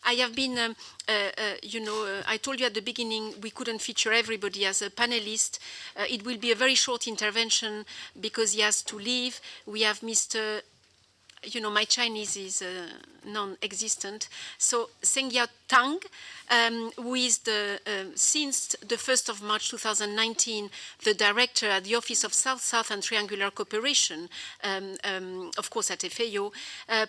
I have been, I told you at the beginning we couldn't feature everybody as a panelist. It will be a very short intervention because he has to leave. We have Mr. My Chinese is non-existent. So Shengyao Tang, who is since the 1st of March 2019, the director at the Office of South-South and Triangular Cooperation, of course at FAO.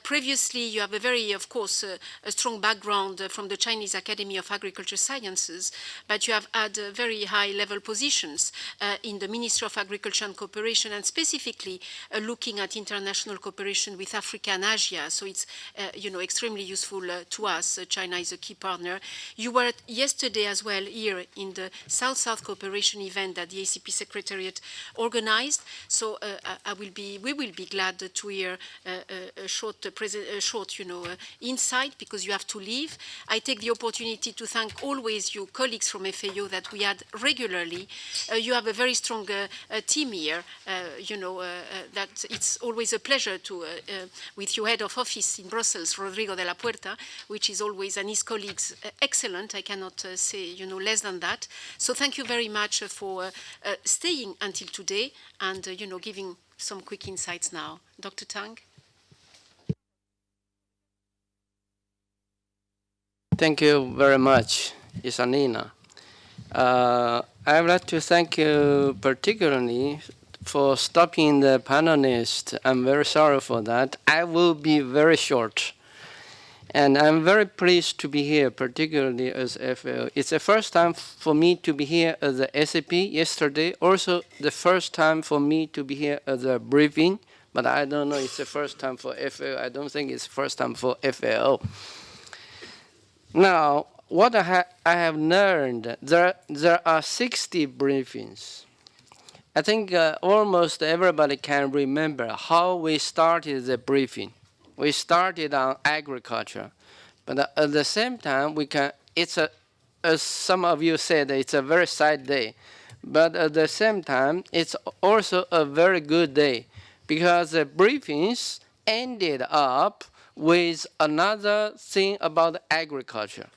Previously, you have a very, of course, a strong background from the Chinese Academy of Agriculture Sciences, but you have had very high-level positions in the Ministry of Agriculture and Cooperation, and specifically looking at international cooperation with Africa and Asia. So it's, extremely useful to us. China is a key partner. You were yesterday as well here in the South-South cooperation event that the ACP Secretariat organized. So we will be glad to hear a short insight because you have to leave. I take the opportunity to thank always you colleagues from FAO that we had regularly. You have a very strong team here. That it's always a pleasure to, with your head of office in Brussels, Rodrigo de la Puerta, which is always, and his colleagues, excellent. I cannot say, less than that. So thank you very much for staying until today and, giving some quick insights now. Dr. Tang. Thank you very much, Isanina. I would like to thank you particularly for stopping the panelist. I'm very sorry for that. I will be very short. And I'm very pleased to be here, particularly as FAO. It's the first time for me to be here as the ACP yesterday. Also, the first time for me to be here as a briefing. But I don't know it's the first time for FAO. I don't think it's the first time for FAO. Now, what I have learned, there are 60 briefings. I think almost everybody can remember how we started the briefing. We started on agriculture, but at the same time, as some of you said, it's a very sad day. But at the same time, it's also a very good day because the briefings ended up with another thing about agriculture.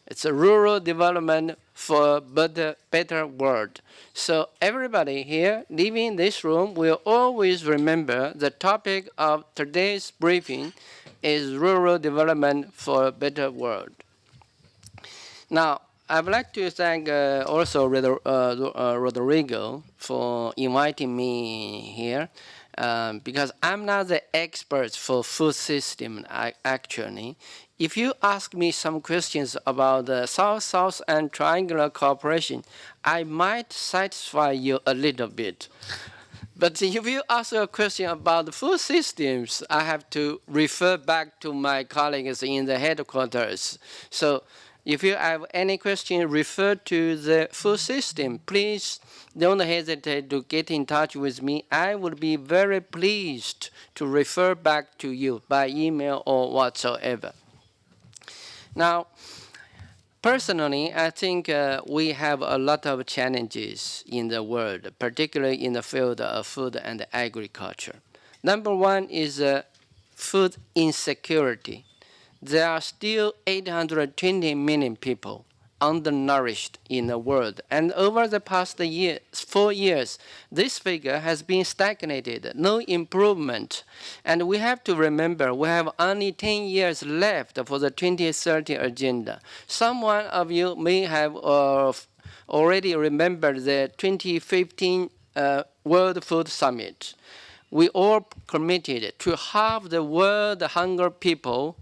It's a rural development for a better world. So everybody here leaving this room will always remember the topic of today's briefing is rural development for a better world. Now, I would like to thank also Rodrigo for inviting me here because I'm not the expert for food system actually. If you ask me some questions about the South-South and triangular cooperation, I might satisfy you a little bit. But if you ask a question about the food systems, I have to refer back to my colleagues in the headquarters. So if you have any question referred to the food system, please don't hesitate to get in touch with me. I would be very pleased to refer back to you by email or whatsoever. Now, personally, I think we have a lot of challenges in the world, particularly in the field of food and agriculture. Number one is food insecurity. There are still 820 million people undernourished in the world. And over the past 4 years, this figure has been stagnated, no improvement. And we have to remember we have only 10 years left for the 2030 agenda. Some of you may have already remembered the 2015 World Food Summit. We all committed to halve the world hunger people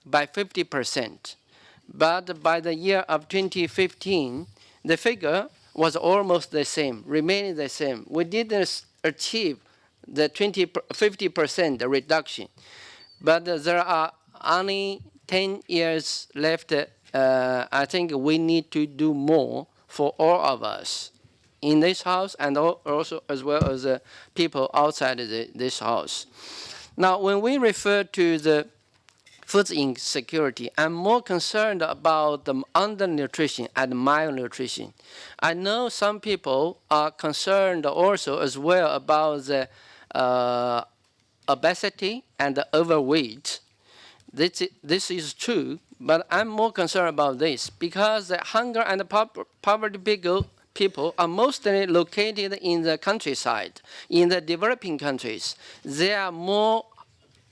by 50%. But by the year of 2015, the figure was almost the same, remaining the same. We didn't achieve the 50% reduction. But there are only 10 years left. I think we need to do more for all of us in this house and also as well as people outside this house. Now, when we refer to the food insecurity, I'm more concerned about the undernutrition and malnutrition. I know some people are concerned also as well about the obesity and the overweight. This is true, But I'm more concerned about this because the hunger and poverty people are mostly located in the countryside, in the developing countries. They are more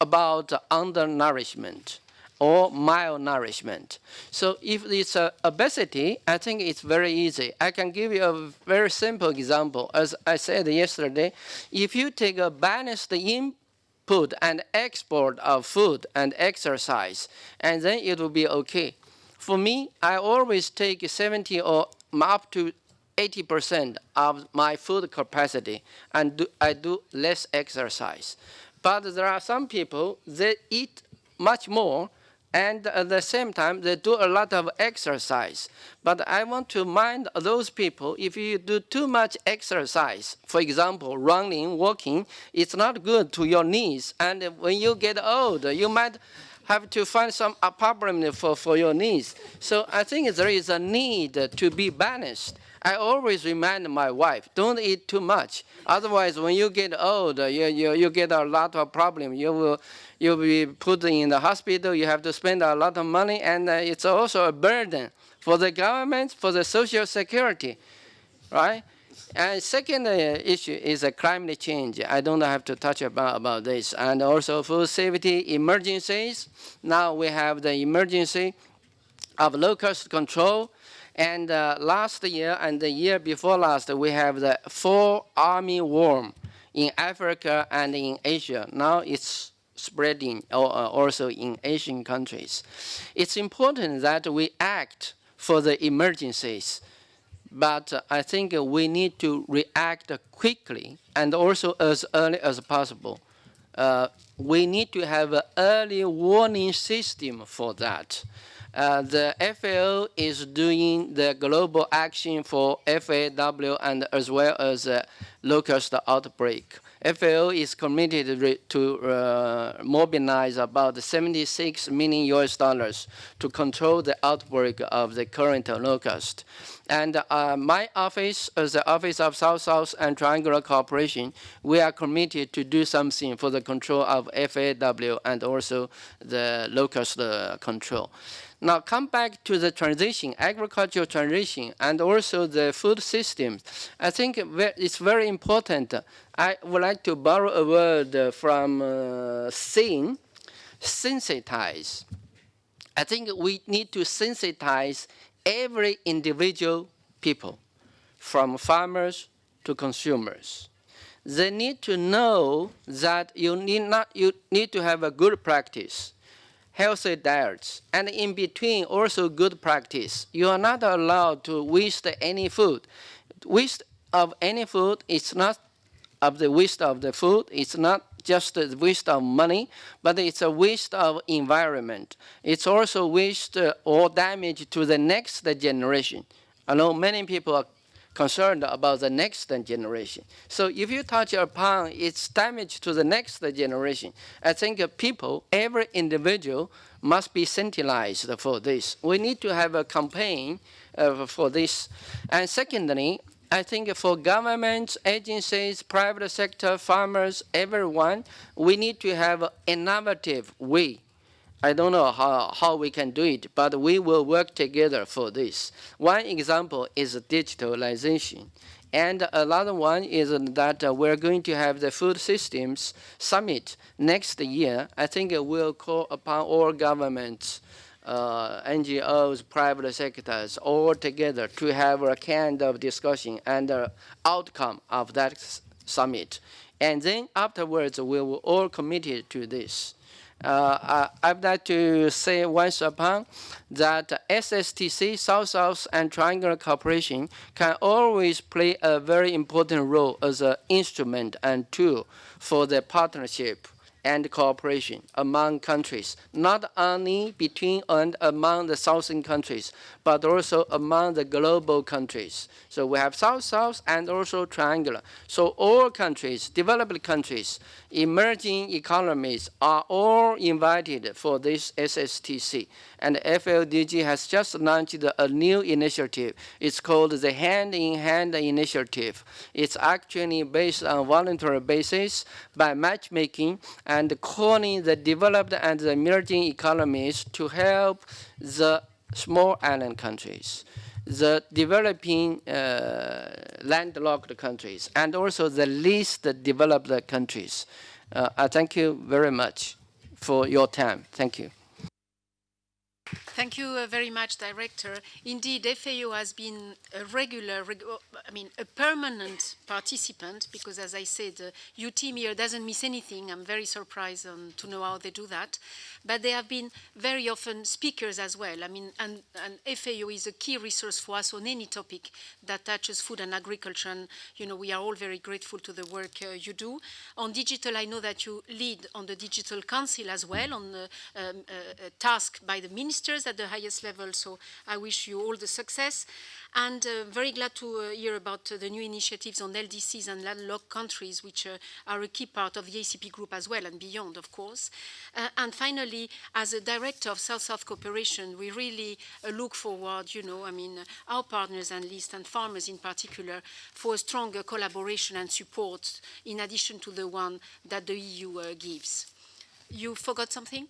about undernourishment or malnourishment. So if it's obesity, I think it's very easy. I can give you a very simple example. As I said yesterday, if you take a balanced input and export of food and exercise, and then it will be okay. For me, I always take 70 or up to 80% of my food capacity, and I do less exercise. But there are some people, they eat much more, and at the same time, they do a lot of exercise. But I want to mind those people, if you do too much exercise, for example, running, walking, it's not good to your knees. And when you get old, you might have to find some problem for your knees. So I think there is a need to be balanced. I always remind my wife, don't eat too much. Otherwise, when you get old, you get a lot of problems. You'll be put in the hospital. You have to spend a lot of money, and it's also a burden for the government, for the social security, right? And second issue is climate change. I don't have to touch about this. And also food safety emergencies. Now we have the emergency of locust control. And last year and the year before last, we have the 4 army worm in Africa and in Asia. Now it's spreading also in Asian countries. It's important that we act for the emergencies, but I think we need to react quickly and also as early as possible. We need to have an early warning system for that. The FAO is doing the global action for FAW and as well as locust outbreak. FAO is committed to mobilize about 76 million US dollars to control the outbreak of the current locust. And my office, as the Office of South-South and Triangular Cooperation, we are committed to do something for the control of FAW and also the locust control. Now come back to the transition, agricultural transition, and also the food systems. I think it's very important. I would like to borrow a word from Singh, sensitize. I think we need to sensitize every individual people, from farmers to consumers. They need to know that you need to have a good practice, healthy diets, and in between also good practice. You are not allowed to waste any food. Waste of any food is not of the waste of the food. It's not just a waste of money, but it's a waste of environment. It's also waste or damage to the next generation. I know many people are concerned about the next generation. So if you touch upon its damage to the next generation, I think people, every individual, must be sensitized for this. We need to have a campaign for this. And secondly, I think for governments, agencies, private sector, farmers, everyone, we need to have an innovative way. I don't know how we can do it, but we will work together for this. One example is digitalization. And another one is that we're going to have the Food Systems Summit next year. I think we'll call upon all governments, NGOs, private sectors, all together to have a kind of discussion and outcome of that summit. And then afterwards, we will all committed to this. I'd like to say once upon that SSTC, South-South and Triangular Cooperation, can always play a very important role as an instrument and tool for the partnership and cooperation among countries, not only between and among the southern countries, but also among the global countries. So we have South-South and also Triangular. So all countries, developed countries, emerging economies are all invited for this SSTC. And FLDG has just launched a new initiative. It's called the Hand in Hand Initiative. It's actually based on voluntary basis by matchmaking, and calling the developed and the emerging economies to help the small island countries, the developing landlocked countries, and also the least developed countries. I thank you very much for your time. Thank you. Thank you very much, Director. Indeed, FAO has been a a permanent participant, because as I said, your team here doesn't miss anything. I'm very surprised to know how they do that. But they have been very often speakers as well. I mean, and FAO is a key resource for us on any topic that touches food and agriculture. And, you know, we are all very grateful to the work you do. On digital, I know that you lead on the Digital Council as well, on the task by the ministers at the highest level. So I wish you all the success. And very glad to hear about the new initiatives on LDCs and landlocked countries, which are a key part of the ACP group as well, and beyond, of course. And finally, as a director of South-South cooperation, we really look forward, you know, I mean, our partners and least, and farmers in particular, for a stronger collaboration and support, in addition to the one that the EU gives. You forgot something?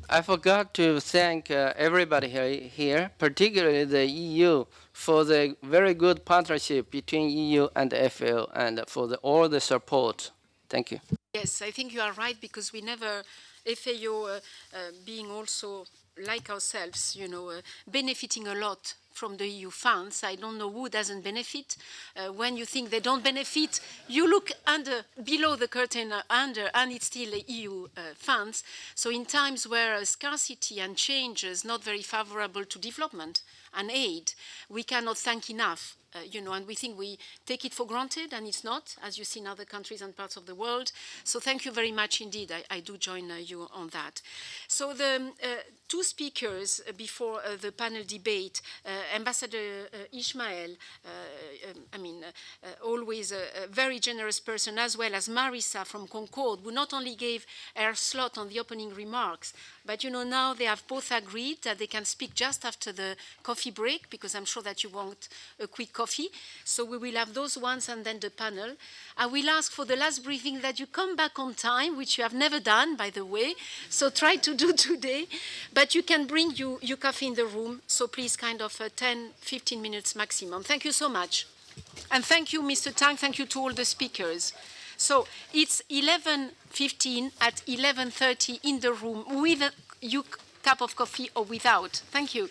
I forgot to thank everybody here, particularly the EU, for the very good partnership between EU and the FAO, and for all the support. Thank you. Yes, I think you are right, because we never, FAO being also like ourselves, you know, benefiting a lot from the EU funds. I don't know who doesn't benefit. When you think they don't benefit, you look below the curtain and it's still EU funds. So in times where scarcity and change is not very favorable to development and aid, we cannot thank enough. You know, and we think we take it for granted, and it's not, as you see in other countries and parts of the world. So thank you very much indeed. I do join you on that. So the two speakers before the panel debate, Ambassador Ismail, always a very generous person, as well as Marisa from CONCORD, who not only gave her slot on the opening remarks, but, you know, now they have both agreed that they can speak just after the coffee break, because I'm sure that you want a quick coffee. So we will have those ones and then the panel. I will ask for the last briefing that you come back on time, which you have never done, by the way. So try to do today. But you can bring your coffee in the room. So please, kind of 10, 15 minutes maximum. Thank you so much. And thank you, Mr. Tang. Thank you to all the speakers. So it's 11:15 at 11:30 in the room with your cup of coffee or without. Thank you.